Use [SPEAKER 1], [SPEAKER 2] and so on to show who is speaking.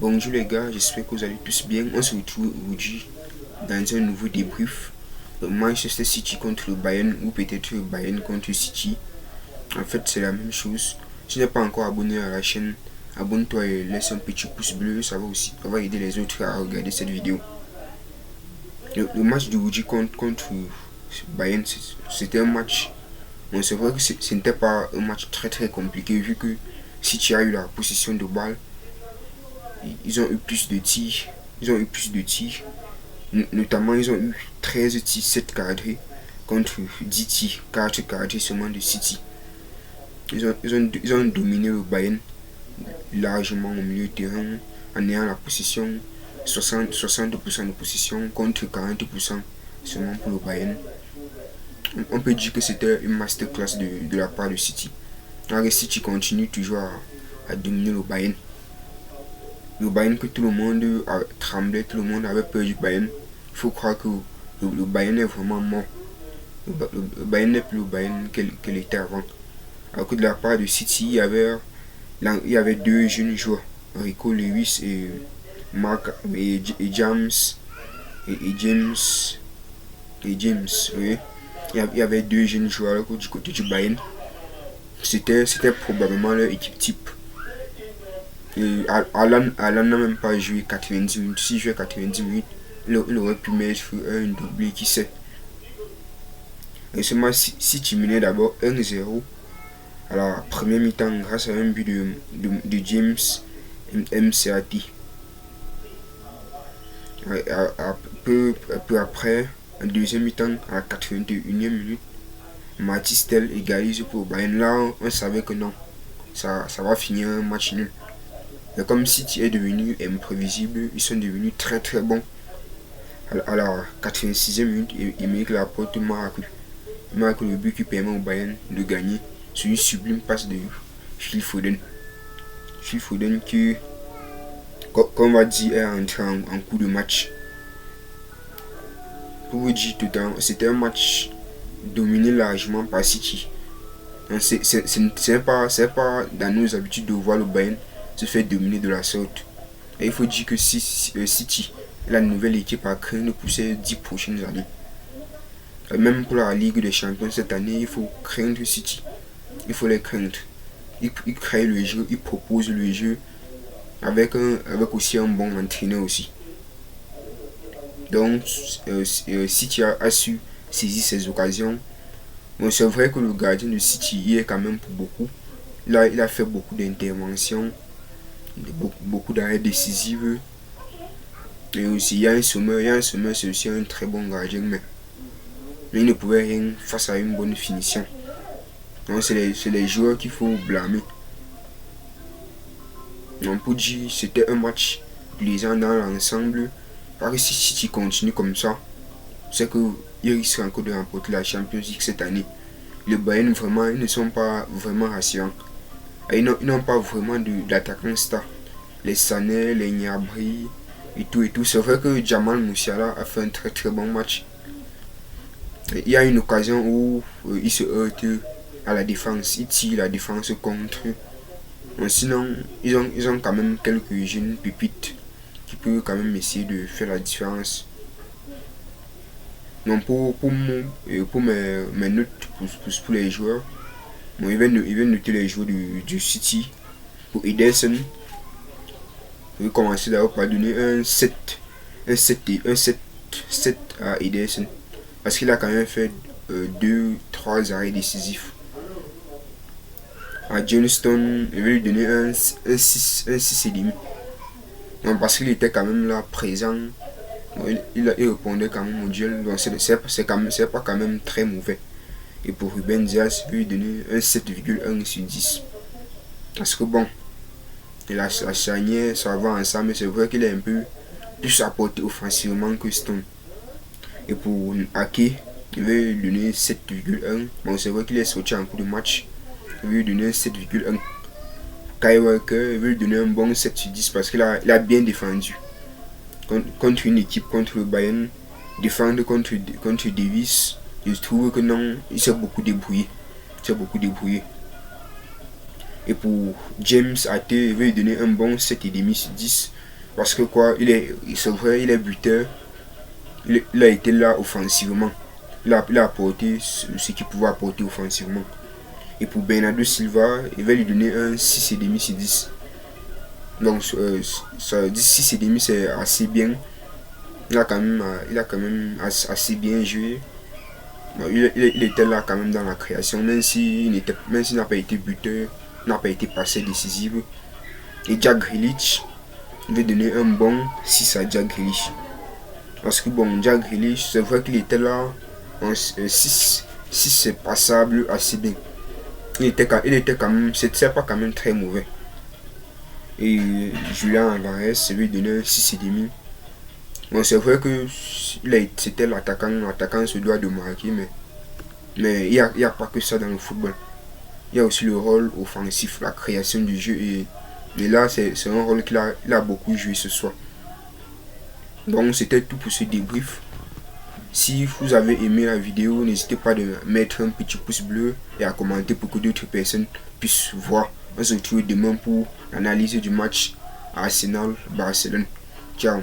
[SPEAKER 1] Bonjour les gars, j'espère que vous allez tous bien. On se retrouve aujourd'hui dans un nouveau débrief. Manchester City contre le Bayern ou peut-être le Bayern contre City. En fait, c'est la même chose. Si tu n'es pas encore abonné à la chaîne, abonne-toi et laisse un petit pouce bleu. Ça va aider les autres à regarder cette vidéo. Le match d'aujourd'hui contre Bayern, c'était un match. Bon, c'est vrai que ce n'était pas un match très compliqué vu que City a eu la possession de balle. Ils ont eu plus de tirs. Notamment, ils ont eu 13 tirs, 7 cadrés contre 10 tirs, 4 cadrés seulement de City. Ils ont dominé le Bayern largement au milieu de terrain en ayant la possession 60% de possession contre 40% seulement pour le Bayern. On peut dire que c'était une masterclass de la part de City. Alors City continue toujours à dominer le Bayern. Le Bayern que tout le monde tremblait, tout le monde avait peur du Bayern. Il faut croire que le Bayern est vraiment mort. Le Bayern n'est plus le Bayern qu'elle était avant. Alors que de la part de City, il y avait deux jeunes joueurs, Rico Lewis et James. Oui. Il y avait deux jeunes joueurs du côté du Bayern. C'était probablement leur équipe type. Alan n'a même pas joué 90 minutes. S'il jouait 90 minutes, il aurait pu mettre un doublé, qui sait. Et ce match, City menait d'abord 1-0 à la première mi-temps grâce à un but de James MCAT. Peu après, en deuxième mi-temps, à la 81e minute, Matistel égalise pour Bayern. Là, on savait que non, ça va finir un match nul. Mais comme City est devenu imprévisible, ils sont devenus très bons. À la 86e minute, Aymeric Laporte marque le but qui permet au Bayern de gagner sur une sublime passe de Phil Foden. Phil Foden qui, comme on va dire, est entré en coup de match. Pour vous dire tout le temps, c'était un match dominé largement par City. Ce n'est pas dans nos habitudes de voir le Bayern se fait dominer de la sorte. Et il faut dire que City est la nouvelle équipe à craindre pour ces 10 prochaines années. Même pour la Ligue des Champions cette année, il faut craindre City. Il faut les craindre. Ils créent le jeu, ils proposent le jeu avec aussi un bon entraîneur aussi. Donc City a su saisir ses occasions. Bon, c'est vrai que le gardien de City y est quand même pour beaucoup. Il a fait beaucoup d'interventions, beaucoup d'arrêts décisifs. Et aussi, il y a un Sommer, c'est aussi un très bon gardien, mais il ne pouvait rien face à une bonne finition. Donc, c'est les joueurs qu'il faut blâmer. Donc, pour dire, c'était un match plaisant dans l'ensemble. Parce que si City continue comme ça, c'est qu'il risque encore de remporter la Champions League cette année. Les Bayern, vraiment, ils ne sont pas vraiment rassurants. Ils n'ont pas vraiment d'attaquants stars. Les Sané, les Gnabry et tout. C'est vrai que Jamal Musiala a fait un très bon match. Il y a une occasion où il se heurte à la défense. Il tire la défense contre. Mais sinon, ils ont quand même quelques jeunes pépites qui peuvent quand même essayer de faire la différence. Donc pour mes notes pour les joueurs, bon, il va noter les joueurs du City. Pour Ederson, je vais commencer d'abord par donner un 7 à Ederson. Parce qu'il a quand même fait 2-3 arrêts décisifs. À Johnston, je vais lui donner un 6,5. Parce qu'il était quand même là présent. Il répondait quand même au duel. Donc c'est pas quand même très mauvais. Et pour Ruben Dias, je vais lui donner un 7,1 sur 10. Parce que bon, la charnière, ça va ensemble. Mais c'est vrai qu'il est un peu plus apporté offensivement que Stone. Et pour Ake, je vais lui donner 7,1. Bon, c'est vrai qu'il est sorti en coup de match. Je vais lui donner 7,1. Kyle Walker, je vais lui donner un bon 7 sur 10 parce qu'il a bien défendu. Contre une équipe, contre le Bayern, défendre contre Davis, je trouve que non, il s'est beaucoup débrouillé. Et pour James Ate, je vais lui donner un bon 7,5 sur 10 Parce que quoi, c'est vrai, il est buteur. Il a été là offensivement. Il a apporté ce qu'il pouvait apporter offensivement. Et pour Bernardo Silva, il va lui donner un 6,5 sur 10. Donc, ça dit 6,5, c'est assez bien. Il a quand même assez bien joué. Bon, il était là quand même dans la création, même s'il n'a pas été buteur, n'a pas été passé décisif. Et Jack Grealish, il va donner un bon 6 à Jack Grealish. Parce que bon, Jack Grealish, c'est vrai qu'il était là en 6 c'est passable assez bien. Il était quand même, c'est pas quand même très mauvais. Et Julian Alvarez, lui donner un 6,5. Bon, c'est vrai que c'était l'attaquant se doit de marquer, mais il n'y a pas que ça dans le football. Il y a aussi le rôle offensif, la création du jeu. Et là, c'est un rôle qu'il a beaucoup joué ce soir. Donc, c'était tout pour ce débrief. Si vous avez aimé la vidéo, n'hésitez pas à mettre un petit pouce bleu et à commenter pour que d'autres personnes puissent voir. On se retrouve demain pour l'analyse du match Arsenal-Barcelone. Ciao.